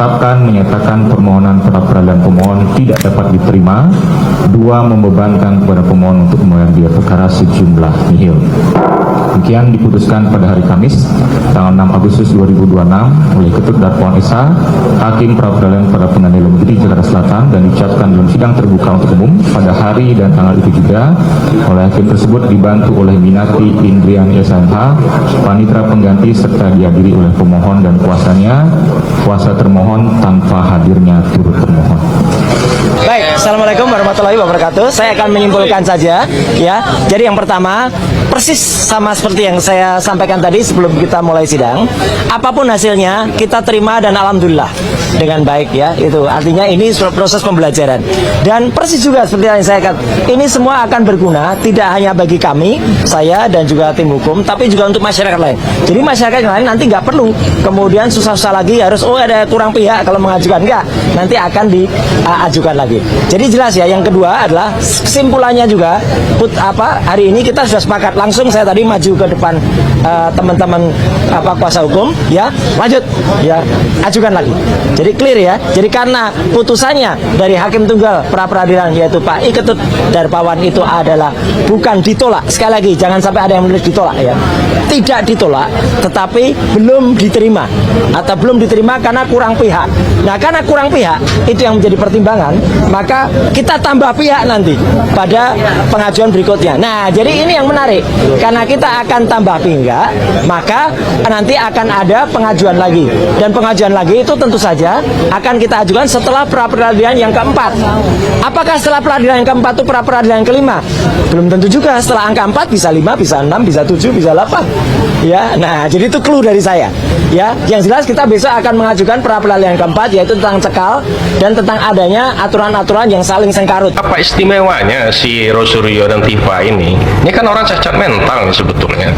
menetapkan menyatakan permohonan pra peradilan pemohon tidak dapat diterima. 2. Membebankan kepada pemohon untuk membayar biaya perkara sejumlah nihil. Demikian diputuskan pada hari Kamis tanggal 6 Agustus 2026 oleh Ketut Dakwaan Esa, Hakim Pra Peradilan pada Pengadilan Negeri Jakarta Selatan, dan diucapkan dalam sidang terbuka untuk umum pada hari dan tanggal itu juga oleh hakim tersebut dibantu oleh Minati Indriani SMH, panitera pengganti, serta dihadiri oleh pemohon dan kuasanya. Kuasa termohon tanpa hadirnya turut termohon. Baik, Assalamualaikum warahmatullahi wabarakatuh. Saya akan menyimpulkan saja, ya. Jadi yang pertama, persis sama seperti yang saya sampaikan tadi sebelum kita mulai sidang. Apapun hasilnya, kita terima dan alhamdulillah dengan baik, ya. Itu artinya ini proses pembelajaran. Dan persis juga seperti yang saya katakan, ini semua akan berguna tidak hanya bagi kami, saya dan juga tim hukum, tapi juga untuk masyarakat lain. Jadi masyarakat yang lain nanti nggak perlu kemudian susah-susah lagi harus ada kurang pihak kalau mengajukan, enggak, nanti akan diajukan lagi. Jadi jelas ya. Yang kedua adalah kesimpulannya juga hari ini kita sudah sepakat, langsung saya tadi maju ke depan teman-teman kuasa hukum, ya, lanjut, ya, ajukan lagi. Jadi clear ya. Jadi karena putusannya dari hakim tunggal pra peradilan yaitu Pak I Ketut Darpawan itu adalah bukan ditolak, sekali lagi jangan sampai ada yang menulis ditolak, ya, tidak ditolak, tetapi belum diterima atau belum diterima karena kurang pihak. Nah, karena kurang pihak itu yang menjadi pertimbangan, maka kita tambah pihak nanti pada pengajuan berikutnya. Nah, jadi ini yang menarik, karena kita akan tambah pihak, maka nanti akan ada pengajuan lagi, dan pengajuan lagi itu tentu saja akan kita ajukan setelah pra peradilan yang keempat. Apakah setelah peradilan yang keempat itu pra peradilan yang kelima? Belum tentu juga. Setelah angka 4 bisa 5, bisa 6, bisa 7, bisa 8, ya. Nah, jadi itu clue dari saya, ya. Yang jelas kita besok akan mengajukan pra peradilan yang keempat, yaitu tentang cekal dan tentang adanya aturan-aturan yang saling sengkarut. Apa istimewanya si Rosuryo dan Tifa ini? Ini kan orang cacat mental nih sebetulnya.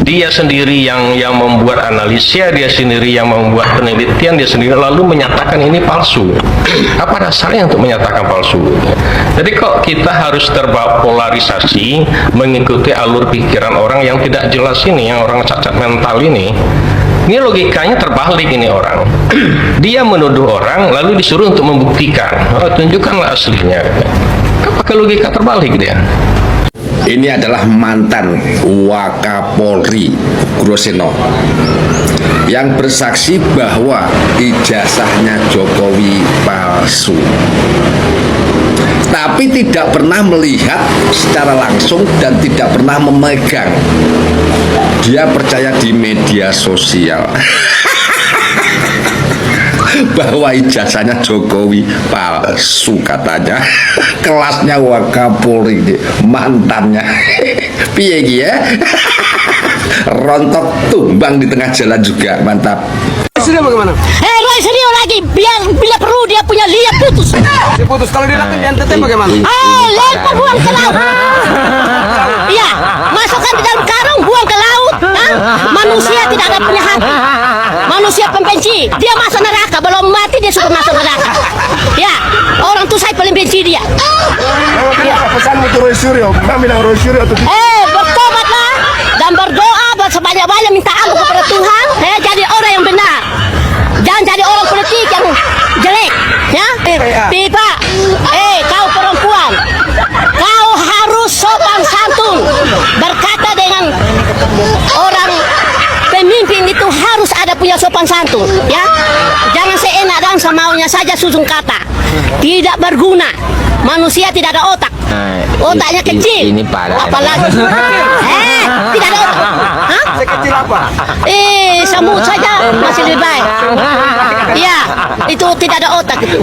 Dia sendiri yang membuat analisnya, dia sendiri yang membuat penelitian, dia sendiri lalu menyatakan ini palsu. Apa dasarnya untuk menyatakan palsu? Jadi kok kita harus terbawa polarisasi mengikuti alur pikiran orang yang tidak jelas ini, yang orang cacat mental ini? Ini logikanya terbalik ini orang. Dia menuduh orang lalu disuruh untuk membuktikan. Oh, tunjukkanlah aslinya. Pakai logika terbalik dia. Ini adalah mantan Wakapolri Groseno yang bersaksi bahwa ijazahnya Jokowi palsu, tapi tidak pernah melihat secara langsung dan tidak pernah memegang. Dia percaya di media sosial bahwa ijazahnya Jokowi palsu katanya. Kelasnya Wakapolri mantannya. Piye iki ya? Rontok tumbang di tengah jalan juga, mantap. Sudah bagaimana? Roy Suryo lagi, bila perlu dia punya lihat putus. Diputus kalau dia lakukan NTT bagaimana? Lempar buang ke laut. Iya, masukkan di dalam karung, buang ke laut. Manusia tidak ada punya hati. Manusia pembenci, dia masuk neraka, belum mati dia sudah masuk neraka. Ya, orang tuh saya paling benci dia. Ya. Pesan untuk Roy Suryo, kami bilang Roy Suryo atau bertobatlah dan berdoa sebanyak-banyak, minta ampun kepada Tuhan. Jadi orang yang benar, jangan jadi orang politik yang jelek, ya. Tiba, kau perempuan, kau harus sopan santun, berkata dengan orang pemimpin itu harus ada punya sopan santun, ya. Jangan seenak dan semaunya saja susun kata, tidak berguna. Manusia tidak ada otak, otaknya kecil. Ini parah. Apalagi tidak ada otak. Hah? sekecil apa? Semut saja masih lebih baik. Ya, itu tidak ada otak itu.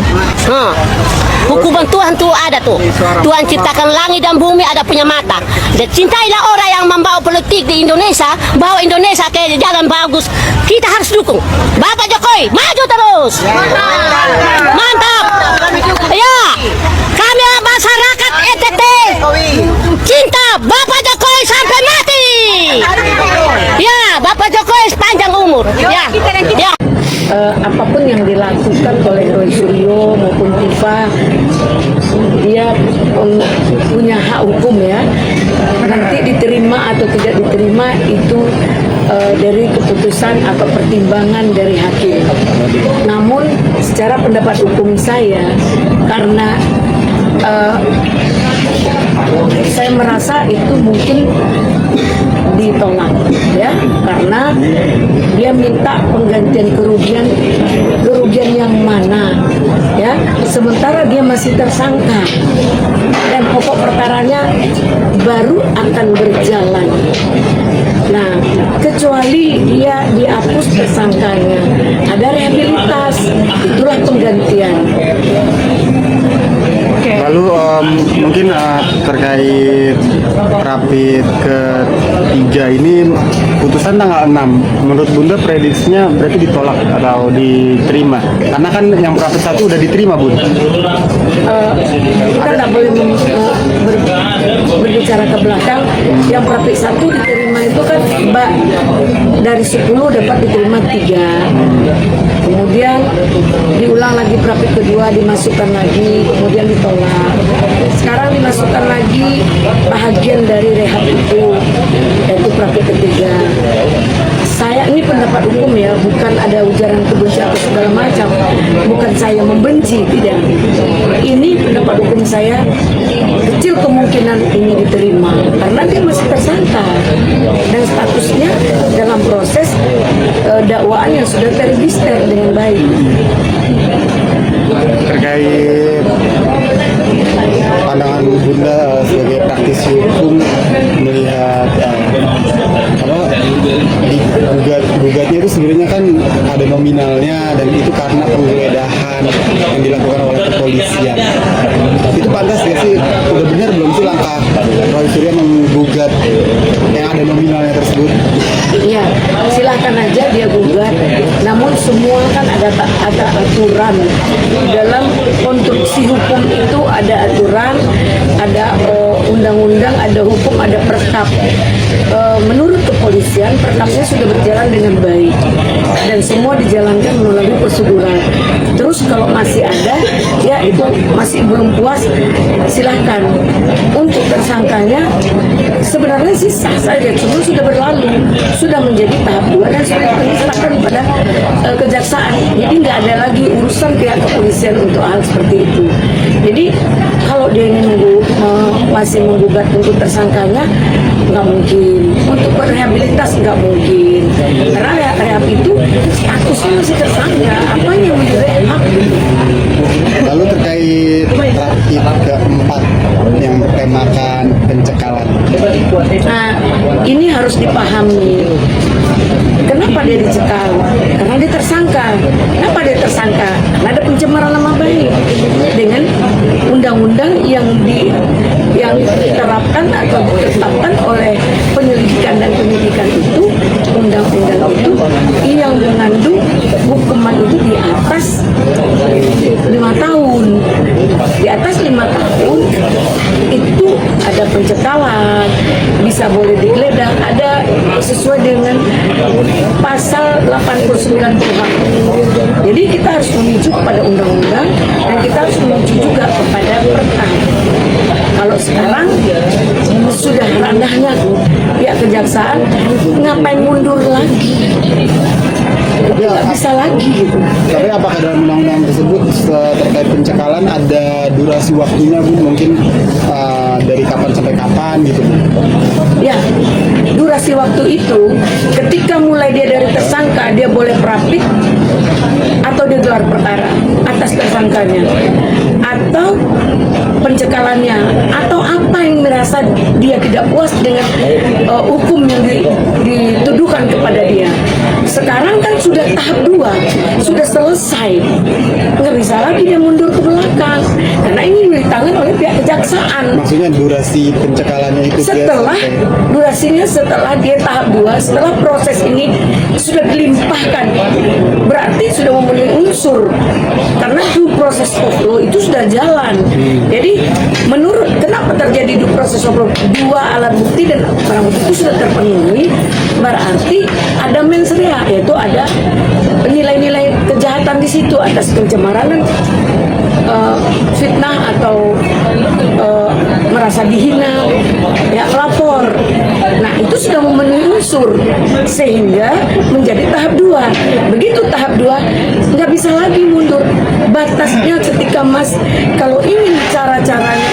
Hukuman Tuhan tuh ada tuh. Tuhan ciptakan langit dan bumi, ada punya mata. Dan cintailah orang yang membawa politik di Indonesia, bawa Indonesia ke jalan bagus. Kita harus dukung Bapak Jokowi, maju terus. Mantap. Ya, kami masyarakat NTT cinta Bapak Jokowi sampai mati. Ya, Bapak Jokowi sepanjang umur. Ya, ya. Apapun yang dilakukan oleh Roy Suryo maupun Tifa, dia punya hak hukum, ya. Nanti diterima atau tidak diterima itu dari keputusan atau pertimbangan dari hakim. Namun sementara pendapat hukum saya, karena saya merasa itu mungkin ditolak, ya, karena dia minta penggantian kerugian yang mana, ya, sementara dia masih tersangka dan pokok perkaranya baru akan berjalan. Nah, kecuali dia dihapus tersangkanya, ada rehabilitas, itulah penggantian. Lalu mungkin terkait rapid ketiga ini putusan tanggal 6, menurut Bunda prediksinya berarti ditolak atau diterima? Karena kan yang rapid 1 udah diterima, Bun. Kita nggak boleh berbicara ke belakang. Yang rapid 1 diterima itu kan dari 10 dapat diterima 3. Kemudian diulang lagi rapid kedua, dimasukkan lagi, kemudian ditolak. Sekarang dimasukkan lagi bahagian dari rehab itu, yaitu rapid ketiga. Saya ini pendapat hukum, ya, bukan ada ujaran kebencian atau segala macam, bukan saya membenci, tidak. Ini pendapat hukum saya, kecil kemungkinan ini diterima karena dia masih tersangka dan statusnya dalam proses dakwaan yang sudah terregister dengan baik. Terkait pandangan Bunda sebagai praktisi hukum melihat gugatnya itu sebenarnya kan ada nominalnya dan itu karena penggeledahan yang dilakukan oleh kepolisian. Itu pantas ya sih? Udah benar belum sih langkah Roy Suryo menggugat yang ada nominalnya tersebut? Iya, silahkan aja dia gugat. Namun semua kan ada aturan. Dalam konstruksi hukum itu ada aturan, ada undang-undang, ada hukum, ada perkap. Menurut kepolisian, perkapnya sudah berjalan dengan baik dan semua dijalankan melalui prosedural. Terus kalau masih ada, ya itu masih belum puas, silahkan. Untuk tersangkanya sebenarnya sih sah saja, cuma sudah berlalu, sudah menjadi tahap 2 dan sudah diserahkan pada kejaksaan. Jadi nggak ada lagi urusan pihak kepolisian untuk hal seperti itu. Jadi kalau dia ingin masih menggugat untuk tersangkanya, nggak mungkin. Untuk berrehabilitas nggak mungkin. Karena rehab itu statusnya masih tersangka. Apa yang direhab? Lalu terkait rapid keempat yang bertemakan pencekalan. Nah, ini harus dipahami. Kenapa dia dicekal? Karena dia tersangka. Kenapa dia tersangka? Karena ada pencemaran nama baik dengan undang-undang yang diterapkan atau ditetapkan oleh penyelidikan dan penyidikan itu, undang-undang itu yang mengandung hukuman itu di atas 5 tahun. Di atas 5 tahun itu ada pencekalan, bisa boleh digeledah, ada sesuai dengan pasal 89 KUHP. Jadi kita harus menuju kepada undang-undang dan kita harus menuju juga kepada perkap. Kalau sekarang sudah ranahnya pihak kejaksaan, ngapain mundur lagi? Tidak bisa lagi gitu. Tapi apakah dalam undang-undang tersebut terkait pencekalan ada durasi waktunya, Bu? Mungkin dari kapan sampai kapan gitu? Ya, durasi waktu itu ketika mulai dia dari tersangka, dia boleh prapit atau dia gelar perkara atas tersangkanya, atau pencekalannya, atau apa yang merasa dia tidak puas dengan hukum yang dituduhkan kepada dia. Sekarang kan sudah tahap 2, sudah selesai, nggak bisa lagi dia mundur ke belakang karena ini ditangani oleh pihak kejaksaan. Maksudnya durasi pencekalannya itu durasinya setelah dia tahap 2, setelah proses ini sudah dilimpahkan, berarti sudah memenuhi unsur karena due process of law itu sudah jalan. Jadi menurut kenapa terjadi due process of law, 2 alat bukti dan barang bukti itu sudah terpenuhi, berarti ada mens rea, yaitu ada nilai-nilai kejahatan di situ atas pencemaran dan fitnah atau merasa dihina, ya lapor. Nah itu sudah memenuhi unsur sehingga menjadi tahap 2. Begitu tahap 2 nggak bisa lagi mundur. batasnya ketika Mas kalau ingin cara-caranya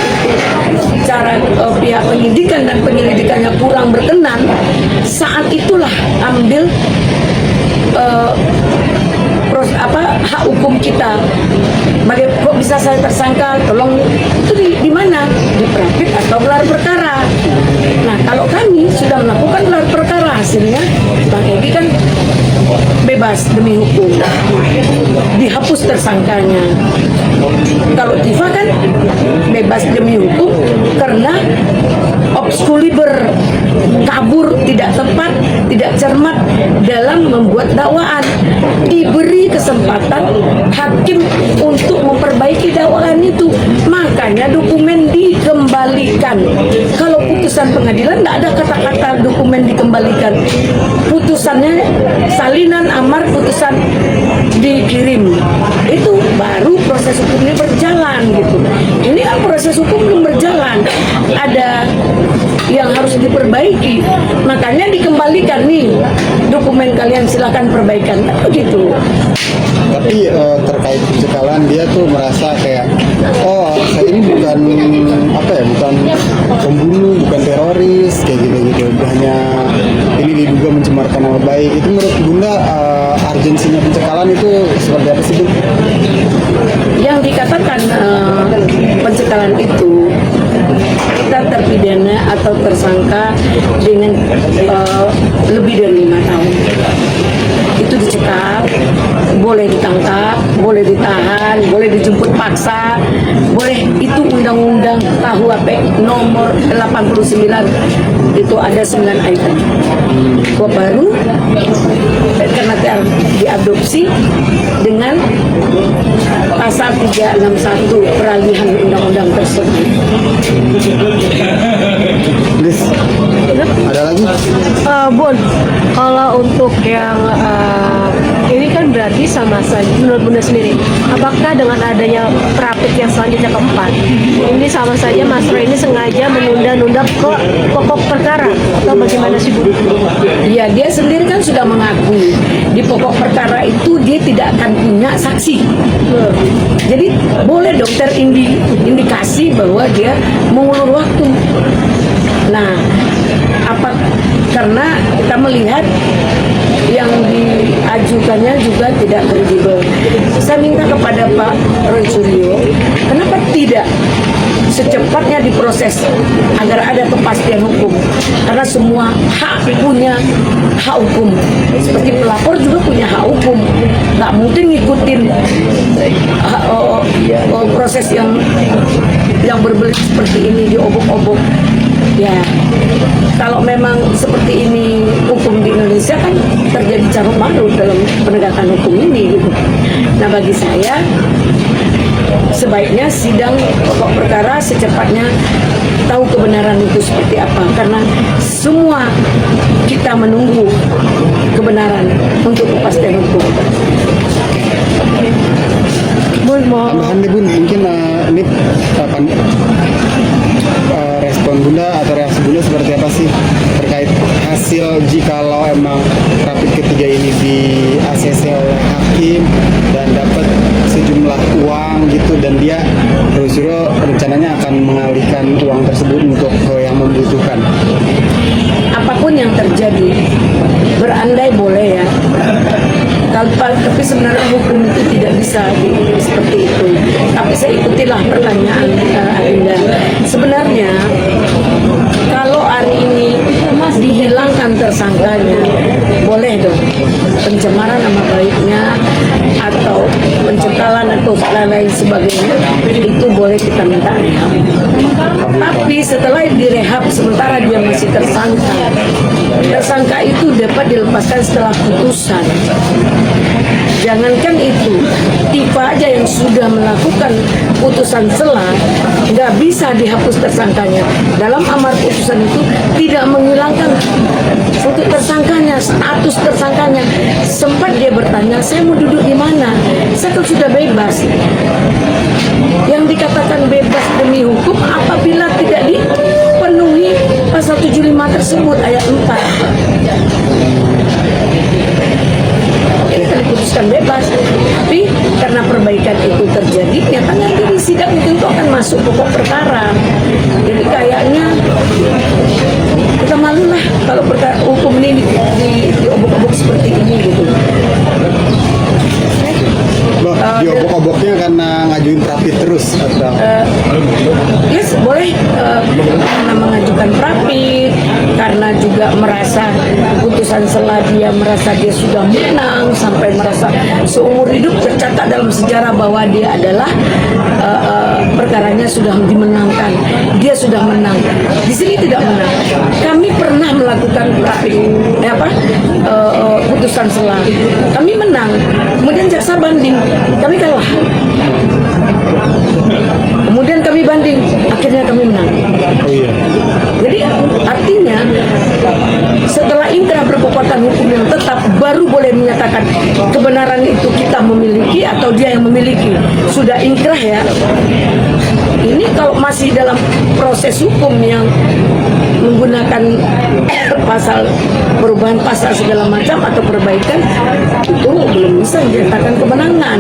itu cara pihak penyidikan dan penyelidikannya kurang berkenan, saat itulah ambil hak hukum kita. Kok bisa saya tersangka? Tolong itu di mana? Di praktik atau gelar perkara. Nah, kalau kami sudah melakukan gelar perkara, hasilnya Bang Egy kan bebas demi hukum, dihapus tersangkanya. Kalau Tifa kan bebas demi hukum karena obskuliber, kabur, tidak tepat, tidak cermat dalam membuat dakwaan. Diberi kesempatan hakim untuk memperbaiki dakwaan itu, makanya dokumen dikembalikan. Kalau putusan pengadilan tidak ada kata-kata dokumen dikembalikan, putusannya salinan amar, putusan dikirim. Itu baru proses hukumnya berjalan gitu. Ini kan proses hukum belum berjalan, ada yang harus diperbaiki, makanya dikembalikan nih dokumen kalian, silakan perbaikan begitu. Tapi terkait pencekalan, dia tuh merasa kayak, oh saya ini bukan bukan pembunuh, bukan teroris, kayak gitu, hanya ini diduga mencemarkan nama baik. Itu menurut Bunda urgensinya pencekalan itu seperti apa sih, Bu? Yang dikatakan pencekalan itu, kita terpidana atau tersangka dengan lebih dari 5 tahun itu dicekal, boleh ditangkap, boleh ditahan, boleh dijemput paksa, boleh. Itu undang-undang KUHP nomor 89 itu ada 9 item. Kok baru karena diadopsi dengan pasal 361 peralihan undang-undang tersebut. Liz, ada lagi? Bun, kalau untuk yang ini kan berarti sama saja menurut Bunda sendiri. Apakah dengan adanya prapit yang selanjutnya keempat, ini sama saja Mas Roy ini sengaja menunda-nunda ke pokok perkara atau bagaimana sih, Bu? Ya, dia sendiri kan sudah mengakui di pokok perkara itu dia tidak akan punya saksi. Jadi boleh dokter indikasi bahwa dia mengulur waktu. Nah, karena kita melihat yang diajukannya juga tidak kredibel. Saya minta kepada Pak Roy Suryo, kenapa tidak secepatnya diproses agar ada kepastian hukum, karena semua punya hak hukum, seperti pelapor juga punya hak hukum, nggak mungkin ngikutin proses yang berbelit seperti ini diobok-obok. Ya, kalau memang seperti ini hukum di Indonesia kan terjadi carut marut dalam penegakan hukum ini gitu. Nah, bagi saya sebaiknya sidang pokok perkara secepatnya tahu kebenaran itu seperti apa, karena semua kita menunggu kebenaran untuk kepastian hukum. Bun, mau Tambahan nih, Bun, mungkin ini respon Bunda atau reaksi Bunda seperti apa sih terkait hasil jikalau emang rapid ketiga ini di ACC oleh hakim dan dapat sejumlah uang gitu, dan dia terus rencananya akan mengalihkan uang tersebut untuk yang membutuhkan. Apapun yang terjadi, berandai boleh ya, tapi sebenarnya hukum itu tidak bisa seperti itu. Tapi saya ikutilah pertanyaan Anda. Sebenarnya kalau hari ini dihilangkan tersangkanya, boleh dong pencemaran nama baiknya atau pencekalan atau lain sebagainya, itu boleh kita minta rehab. Tapi setelah direhab sementara dia masih tersangka itu dapat dilepaskan setelah putusan. Jangankan itu, Tifa aja yang sudah melakukan putusan selah nggak bisa dihapus tersangkanya. Dalam amar putusan itu tidak menghilangkan untuk tersangkanya, status tersangkanya. Sempat dia bertanya, saya mau duduk di mana? Saya kan sudah bebas. Yang dikatakan bebas demi hukum apabila tidak dipenuhi pasal 75 tersebut ayat 4. diputuskan bebas. Tapi karena perbaikan itu terjadi, ternyata nanti di sidang itu akan masuk pokok perkara. Jadi kayaknya kita malu lah kalau perkara hukum ini diobok-obok seperti ini gitu. Loh, diobok-oboknya karena ngajuin rapid terus atau? Yes, boleh karena mengajukan rapid, karena juga merasa putusan selah dia merasa dia sudah menang, sampai merasa seumur hidup tercatat dalam sejarah bahwa dia adalah perkaranya sudah dimenangkan, dia sudah menang. Di sini tidak menang. Kami pernah melakukan rapid, putusan selah, kami menang, kemudian jaksa banding, kami kalah. Kemudian kami banding, akhirnya kami menang. Jadi artinya setelah inkrah berkekuatan hukum yang tetap, baru boleh menyatakan kebenaran itu kita memiliki atau dia yang memiliki. Sudah inkrah ya. Ini kalau masih dalam proses hukum yang menggunakan pasal perubahan pasal segala macam atau perbaikan, itu belum bisa menyatakan kemenangan.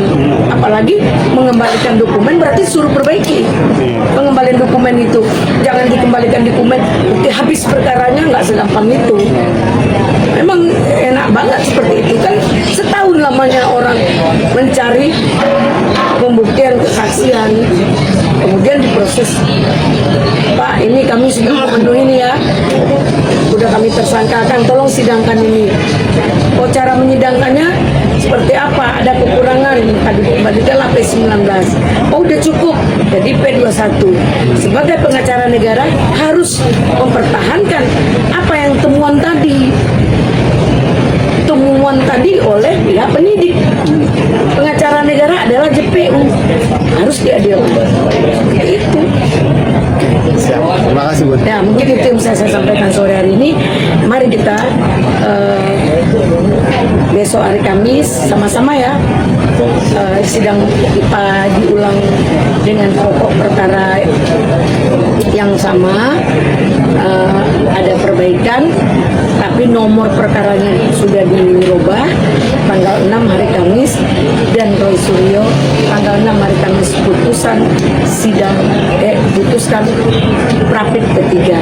Apalagi mengembalikan dokumen berarti suruh perbaiki. Pengembalian dokumen itu jangan dikembalikan dokumen habis perkaranya, nggak segampang itu. Memang enak banget seperti itu kan, setahun lamanya orang mencari pembuktian kesaksian, kemudian diproses. Pak, ini kami sudah memenuhi ini ya, sudah kami tersangkakan, tolong sidangkan ini. Oh, cara menyidangkannya seperti apa? Ada kekurangan, tadi kembalikanlah P19. Oh, udah cukup, jadi P21. Sebagai pengacara negara harus mempertahankan apa yang temuan tadi oleh pihak penyidik. Pengacara negara adalah JPU, harus diadilkan. Itu. Siap. Terima kasih buat. Ya, mungkin itu yang saya sampaikan sore hari ini. Mari kita besok hari Kamis sama-sama ya sidang IPA diulang dengan pokok perkara yang sama, ada perbaikan, tapi nomor perkaranya sudah dirubah. Tanggal 6 hari Kamis, dan Roy Suryo tanggal 6 hari Kamis putuskan rapid ketiga.